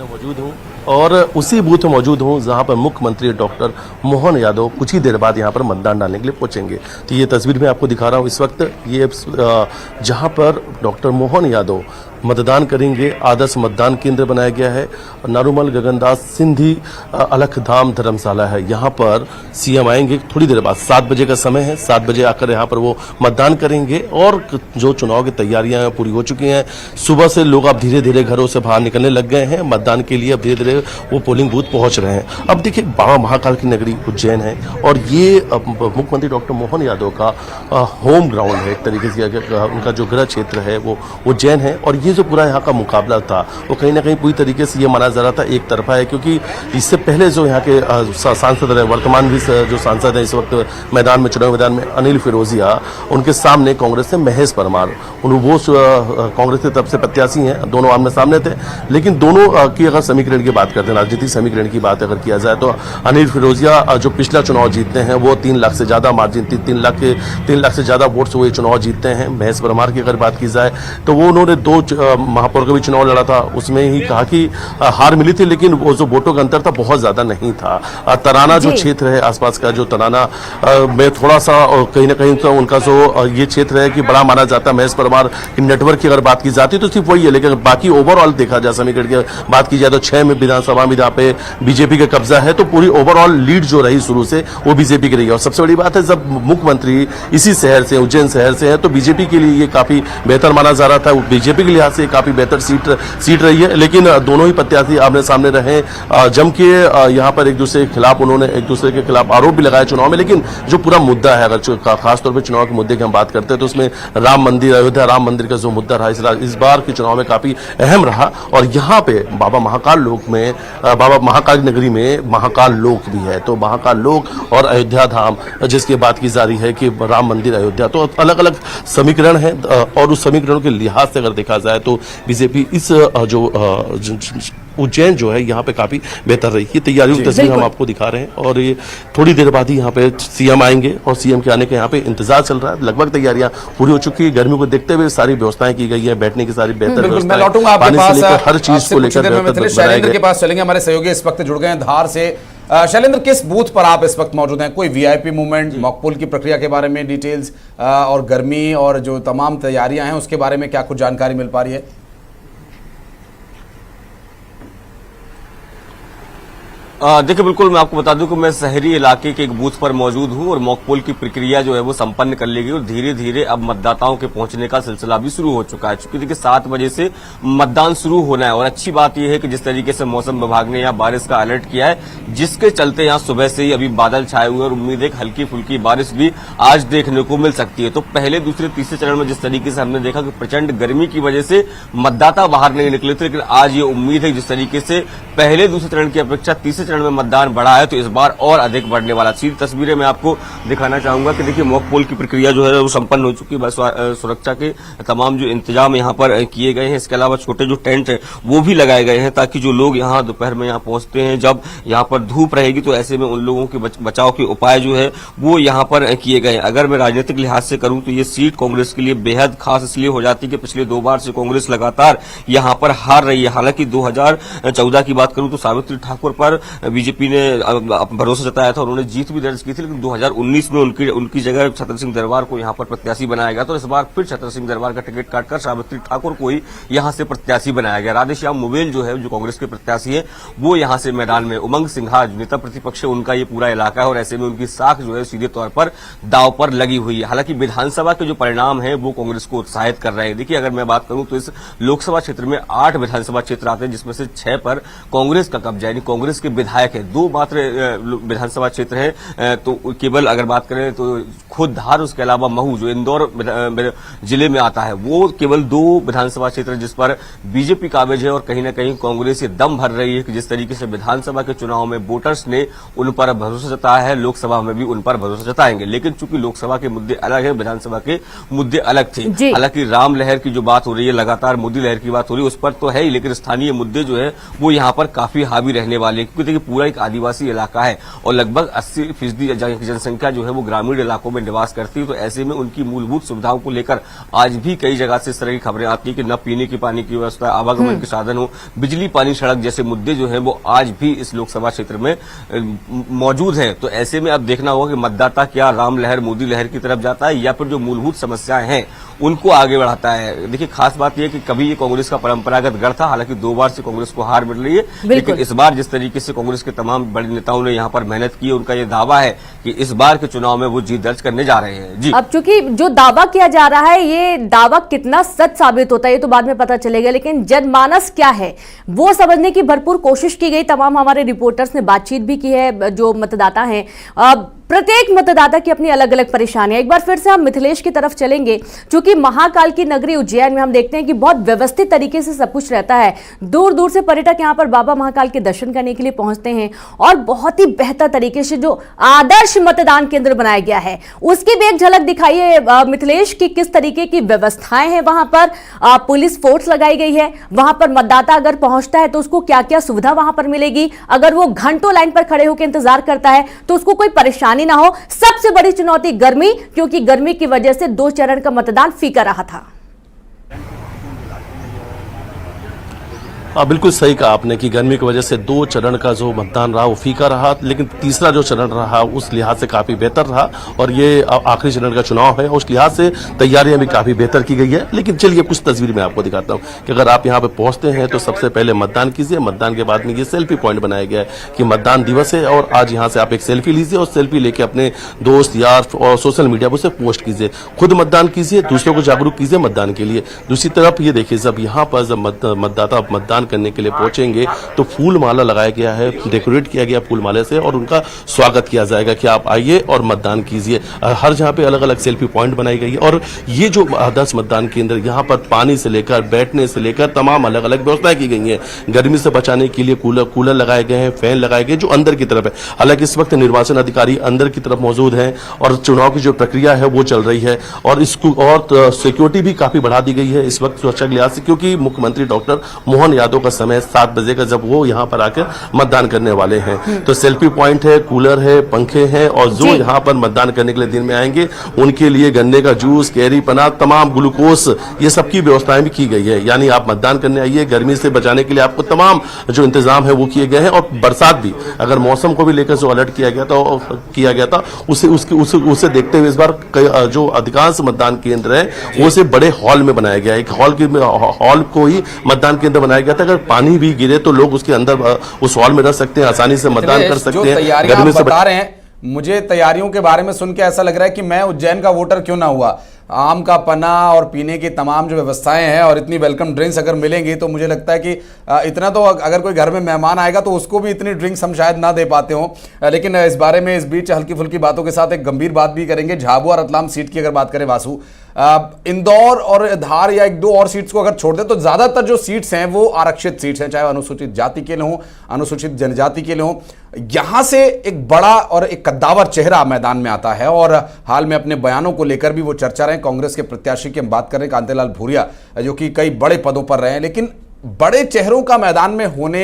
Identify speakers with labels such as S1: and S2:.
S1: में मौजूद हूँ और उसी बूथ में मौजूद हूँ जहाँ पर मुख्यमंत्री डॉक्टर मोहन यादव कुछ ही देर बाद यहाँ पर मतदान डालने के लिए पहुँचेंगे। तो ये तस्वीर मैं आपको दिखा रहा हूँ इस वक्त, ये जहाँ पर डॉक्टर मोहन यादव मतदान करेंगे, आदर्श मतदान केंद्र बनाया गया है। नारूमल गगनदास सिंधी अलखधाम धर्मशाला है। यहाँ पर सीएम आएंगे थोड़ी देर बाद, 7 बजे का समय है। 7 बजे आकर यहाँ पर वो मतदान करेंगे और जो चुनाव की तैयारियां पूरी हो चुकी हैं। सुबह से लोग अब धीरे धीरे घरों से बाहर निकलने लग गए हैं मतदान के लिए। अब धीरे धीरे वो पोलिंग बूथ पहुंच रहे हैं। अब देखिए, बाबा महाकाल की नगरी उज्जैन है और ये मुख्यमंत्री डॉक्टर मोहन यादव का होम ग्राउंड है एक तरीके से। उनका जो गृह क्षेत्र है वो उज्जैन है और ये जो पूरा यहाँ का मुकाबला था वो कहीं ना कहीं पूरी तरीके से ये माना जा रहा था एक तरफा है, क्योंकि इससे पहले जो यहाँ के सांसद रहे, वर्तमान भी जो सांसद है इस वक्त मैदान में, चुनाव मैदान में, अनिल फिरोजिया, उनके सामने कांग्रेस से महेश परमार, वो कांग्रेस की तरफ से प्रत्याशी हैं। दोनों आमने सामने थे, लेकिन दोनों की अगर समीकरण की बात करते हैं, राजनीतिक समीकरण की बात अगर किया जाए तो अनिल फिरोजिया जो पिछला चुनाव जीतते हैं वो 3 लाख से ज्यादा मार्जिन, 3 लाख से ज्यादा वोट से वो चुनाव जीतते हैं। महेश परमार की अगर बात की जाए तो वो उन्होंने 2 महापौर का भी चुनाव लड़ा था, उसमें ही कहा कि हार मिली थी, लेकिन वो जो वोटों का अंतर था बहुत ज्यादा नहीं था। तराना जो क्षेत्र है आसपास का, जो तराना में थोड़ा सा कहीं ना कहीं तो उनका जो ये क्षेत्र है कि बड़ा माना जाता है। महेश परमार की नेटवर्क की अगर बात की जाती है तो सिर्फ वही है, लेकिन बाकी ओवरऑल देखा जाए, समीकरण की बात की जाए तो 6 में विधानसभा में जहाँ पे बीजेपी का कब्जा है, तो पूरी ओवरऑल लीड जो रही शुरू से वो बीजेपी की रही है। और सबसे बड़ी बात है, जब मुख्यमंत्री इसी शहर से, उज्जैन शहर से है, तो बीजेपी के लिए ये काफी बेहतर माना जा रहा था। बीजेपी के लिहाज से काफी बेहतर सीट रही है, लेकिन दोनों ही प्रत्याशी आमने सामने रहे। जम के यहाँ पर एक दूसरे के खिलाफ, उन्होंने एक दूसरे के खिलाफ आरोप भी लगाया चुनाव में। लेकिन जो पूरा मुद्दा है, अगर खासतौर पर चुनाव के मुद्दे की हम बात करते हैं तो उसमें राम मंदिर, अयोध्या राम मंदिर का जो मुद्दा रहा इस बार के चुनाव में काफी अहम रहा। और यहाँ पे बाबा महाकाल लोक में, बाबा महाकाल नगरी में महाकाल लोक भी है, तो महाकाल लोक और अयोध्या धाम जिसकी बात की जा रही है कि राम मंदिर, अयोध्या, तो अलग अलग समीकरण है। और उस समीकरण के लिहाज से अगर देखा जाए तो बीजेपी इस जो उज्जैन जो है यहाँ पे काफी बेहतर रही। ये तैयारियों की तस्वीर हम आपको दिखा रहे हैं और ये थोड़ी देर बाद ही यहाँ पे सीएम आएंगे और सीएम के आने का यहाँ पे इंतजार चल रहा है। लगभग तैयारियां पूरी हो चुकी है। गर्मी को देखते हुए सारी व्यवस्थाएं की गई है, बैठने की सारी बेहतर
S2: मैं लौटूंगा आपके पास,
S1: हर चीज को लेकर
S2: शैलेंद्र के पास चलेंगे। हमारे सहयोगी इस वक्त जुड़ गए हैं धार से। शैलेंद्र, किस बूथ पर आप इस वक्त मौजूद हैं? कोई वीआईपी मूवमेंट, मॉकपोल की प्रक्रिया के बारे में डिटेल्स और गर्मी और जो तमाम तैयारियां हैं उसके बारे में क्या कुछ जानकारी मिल पा रही है?
S3: देखिए, बिल्कुल मैं आपको बता दूं कि मैं शहरी इलाके के एक बूथ पर मौजूद हूं और मॉकपोल की प्रक्रिया जो है वो संपन्न कर ली गई और धीरे धीरे अब मतदाताओं के पहुंचने का सिलसिला भी शुरू हो चुका है। चूंकि देखिए 7 बजे से मतदान शुरू होना है और अच्छी बात यह है कि जिस तरीके से मौसम विभाग ने यहाँ बारिश का अलर्ट किया है, जिसके चलते यहाँ सुबह से ही अभी बादल छाए हुए और उम्मीद है कि हल्की फुल्की बारिश भी आज देखने को मिल सकती है। तो पहले, दूसरे, तीसरे चरण में जिस तरीके से हमने देखा कि प्रचंड गर्मी की वजह से मतदाता बाहर नहीं निकले थे, लेकिन आज ये उम्मीद है जिस तरीके से पहले दूसरे चरण की अपेक्षा तीसरे चरण में मतदान बढ़ा है तो इस बार और अधिक बढ़ने वाला। सीधी तस्वीरें मैं आपको दिखाना चाहूंगा कि देखिए मॉकपोल की प्रक्रिया जो है वो संपन्न हो चुकी है। बस सुरक्षा के तमाम जो इंतजाम यहाँ पर किए गए हैं, इसके अलावा छोटे जो टेंट है वो भी लगाए गए हैं ताकि जो लोग यहाँ दोपहर में यहाँ पहुंचते हैं, जब यहाँ पर धूप रहेगी तो ऐसे में उन लोगों के बचाव के उपाय जो है वो यहाँ पर किए गए हैं। अगर मैं राजनीतिक लिहाज से करूं तो ये सीट कांग्रेस के लिए बेहद खास इसलिए हो जाती है कि पिछले 2 बार से कांग्रेस लगातार यहाँ पर हार रही है। हालांकि 2014 की बात करूं तो सावित्री ठाकुर पर बीजेपी ने भरोसा जताया था, उन्होंने जीत भी दर्ज की थी, लेकिन 2019 में उनकी जगह छतर सिंह दरबार को यहाँ पर प्रत्याशी बनाया गया। तो इस बार फिर छतर सिंह दरबार का टिकट काटकर सावित्री ठाकुर को ही यहाँ से प्रत्याशी बनाया गया। राधेश्याम मुवेल जो है, जो कांग्रेस के प्रत्याशी है, वो यहाँ से मैदान में, उमंग सिंघा नेता प्रतिपक्ष है, उनका ये पूरा इलाका है और ऐसे में उनकी साख जो है सीधे तौर पर दाव पर लगी हुई है। हालांकि विधानसभा के जो परिणाम है वो कांग्रेस को उत्साहित कर रहे हैं। देखिए, अगर मैं बात करूं तो इस लोकसभा क्षेत्र में 8 विधानसभा क्षेत्र आते हैं, जिसमें से 6 पर कांग्रेस का कब्जा, यानी कांग्रेस के विधायक है। 2 मात्र विधानसभा क्षेत्र है, तो केवल अगर बात करें तो खुद धार, उसके अलावा महू जो इंदौर जिले में आता है, वो केवल 2 विधानसभा क्षेत्र जिस पर बीजेपी काबिज है। और कहीं ना कहीं कांग्रेस ये दम भर रही है कि जिस तरीके से विधानसभा के चुनाव में वोटर्स ने उन पर भरोसा जताया है, लोकसभा में भी उन पर भरोसा जताएंगे। लेकिन चूंकि लोकसभा के मुद्दे अलग है, विधानसभा के मुद्दे अलग थे। हालांकि राम लहर की जो बात हो रही है, लगातार मोदी लहर की बात हो रही है, उस पर तो है ही, लेकिन स्थानीय मुद्दे जो है वो यहाँ पर काफी हावी रहने वाले हैं। क्योंकि देखिए पूरा एक आदिवासी इलाका है और लगभग 80% जनसंख्या जो है वो ग्रामीण इलाकों में निवास करती है। तो ऐसे में उनकी मूलभूत सुविधाओं को लेकर आज भी कई जगह से इस तरह की खबरें आती है कि न पीने की पानी की व्यवस्था, आवागमन के साधन हो, बिजली, पानी, सड़क जैसे मुद्दे जो है वो आज भी इस लोकसभा क्षेत्र में मौजूद हैं। तो ऐसे में अब देखना होगा कि मतदाता क्या राम लहर, मोदी लहर की तरफ जाता है या फिर जो मूलभूत समस्याएं हैं उनको आगे बढ़ाता है। देखिए खास बात यह है कि कभी ये कांग्रेस का परंपरागत गढ़ था, हालांकि 2 बार से कांग्रेस को हार मिल रही है, लेकिन इस बार जिस तरीके से कांग्रेस के तमाम बड़े नेताओं ने यहां पर मेहनत की, उनका ये दावा है कि इस बार के चुनाव में वो जीत दर्ज करने जा रहे हैं। जी,
S4: अब चूंकि जो दावा किया जा रहा है ये दावा कितना सच साबित होता है ये तो बाद में पता चलेगा, लेकिन जनमानस क्या है वो समझने की भरपूर कोशिश की गई। तमाम हमारे रिपोर्टर्स ने बातचीत भी की है जो मतदाता हैं। प्रत्येक मतदाता की अपनी अलग अलग परेशानियां। एक बार फिर से हम मिथिलेश की तरफ चलेंगे, क्योंकि महाकाल की नगरी उज्जैन में हम देखते हैं कि बहुत व्यवस्थित तरीके से सब कुछ रहता है। दूर दूर से पर्यटक यहां पर बाबा महाकाल के दर्शन करने के लिए पहुंचते हैं और बहुत ही बेहतर तरीके से जो आदर्श मतदान केंद्र बनाया गया है उसकी भी एक झलक दिखाइए मिथिलेश की किस तरीके की व्यवस्थाएं हैं वहां पर। पुलिस फोर्स लगाई गई है, वहां पर मतदाता अगर पहुंचता है तो उसको क्या क्या सुविधा वहां पर मिलेगी, अगर वो घंटों लाइन पर खड़े होकर इंतजार करता है तो उसको कोई परेशानी ना हो। सबसे बड़ी चुनौती गर्मी, क्योंकि गर्मी की वजह से 2 चरण का मतदान फीका रहा था।
S1: बिल्कुल सही कहा आपने कि गर्मी की वजह से 2 चरण का जो मतदान रहा वो फीका रहा, लेकिन तीसरा जो चरण रहा उस लिहाज से काफी बेहतर रहा और ये आखिरी चरण का चुनाव है, उस लिहाज से तैयारियां भी काफी बेहतर की गई है। लेकिन चलिए कुछ तस्वीर मैं आपको दिखाता हूं कि अगर आप यहां पे पहुंचते हैं तो सबसे पहले मतदान कीजिए। मतदान के बाद में ये सेल्फी पॉइंट बनाया गया है कि मतदान दिवस है और आज यहां से आप एक सेल्फी लीजिए और सेल्फी लेके अपने दोस्त यार और सोशल मीडिया पर उसे पोस्ट कीजिए। खुद मतदान कीजिए, दूसरों को जागरूक कीजिए मतदान के लिए। दूसरी तरफ ये देखिए, जब यहाँ पर जब मतदाता मतदान करने के लिए पहुंचेंगे तो फूल माला लगाया गया है, डेकोरेट किया गया फूल माले से और उनका स्वागत किया जाएगा कि आप आइए और मतदान कीजिए। हर जहां पे अलग अलग सेल्फी पॉइंट बनाई गई है और ये जो आदर्श मतदान केंद्र, यहाँ पर पानी से लेकर बैठने से लेकर तमाम अलग अलग व्यवस्थाएं की गई हैं। गर्मी से बचाने के लिए कूलर लगाए गए हैं, फैन लगाए गए जो अंदर की तरफ है। हालांकि इस वक्त निर्वाचन अधिकारी अंदर की तरफ मौजूद हैं और चुनाव की जो प्रक्रिया है वो चल रही है और इसको और सिक्योरिटी भी काफी बढ़ा दी गई है इस वक्त सुरक्षा के लिहाज से, क्योंकि मुख्यमंत्री डॉक्टर मोहन यादव का समय 7 बजे का जब वो यहाँ पर आकर मतदान करने वाले हैं। तो सेल्फी पॉइंट है, कूलर है, पंखे हैं और जो यहाँ पर मतदान करने के लिए दिन में आएंगे उनके लिए गन्ने का जूस, कैरी पना, तमाम ग्लूकोस, ये सबकी व्यवस्थाएं भी की गई है। यानी आप मतदान करने आइए, गर्मी से बचाने के लिए आपको तमाम जो इंतजाम है वो किए गए हैं। और बरसात भी, अगर मौसम को भी लेकर जो अलर्ट किया गया था उसे देखते हुए इस बार जो अधिकांश मतदान केंद्र है वो से बड़े हॉल में बनाया गया है। एक हॉल को ही मतदान केंद्र बनाया गया था। अगर पानी भी गिरे तो लोग उसके अंदर उस हॉल में रह सकते हैं, आसानी से मतदान कर सकते हैं।
S2: तैयारियां आप बता रहे हैं, मुझे तैयारियों के बारे में सुन के ऐसा लग रहा है कि मैं उज्जैन का वोटर क्यों ना हुआ। आम का पन्ना और पीने की तमाम जो व्यवस्थाएं हैं और इतनी वेलकम ड्रिंक्स अगर मिलेंगी तो मुझे लगता है कि इतना तो अगर कोई घर में मेहमान आएगा तो उसको भी इतनी ड्रिंक्स हम शायद ना दे पाते हों। लेकिन इस बारे में इस बीच हल्की फुल्की बातों के साथ एक गंभीर बात भी करेंगे। झाबुआ रतलाम सीट की अगर बात करें वासु, इंदौर और धार या 1-2 और सीट्स को अगर छोड़ दे तो ज्यादातर जो सीट्स हैं वो आरक्षित सीट्स हैं, चाहे अनुसूचित जाति के लिए हों, अनुसूचित जनजाति के लिए हों। यहां से एक बड़ा और एक कद्दावर चेहरा मैदान में आता है और हाल में अपने बयानों को लेकर भी वो चर्चा रहे। कांग्रेस के प्रत्याशी की हम बात कर रहे हैं कांतिलाल भूरिया, जो कि कई बड़े पदों पर रहे हैं, लेकिन बड़े चेहरों का मैदान में होने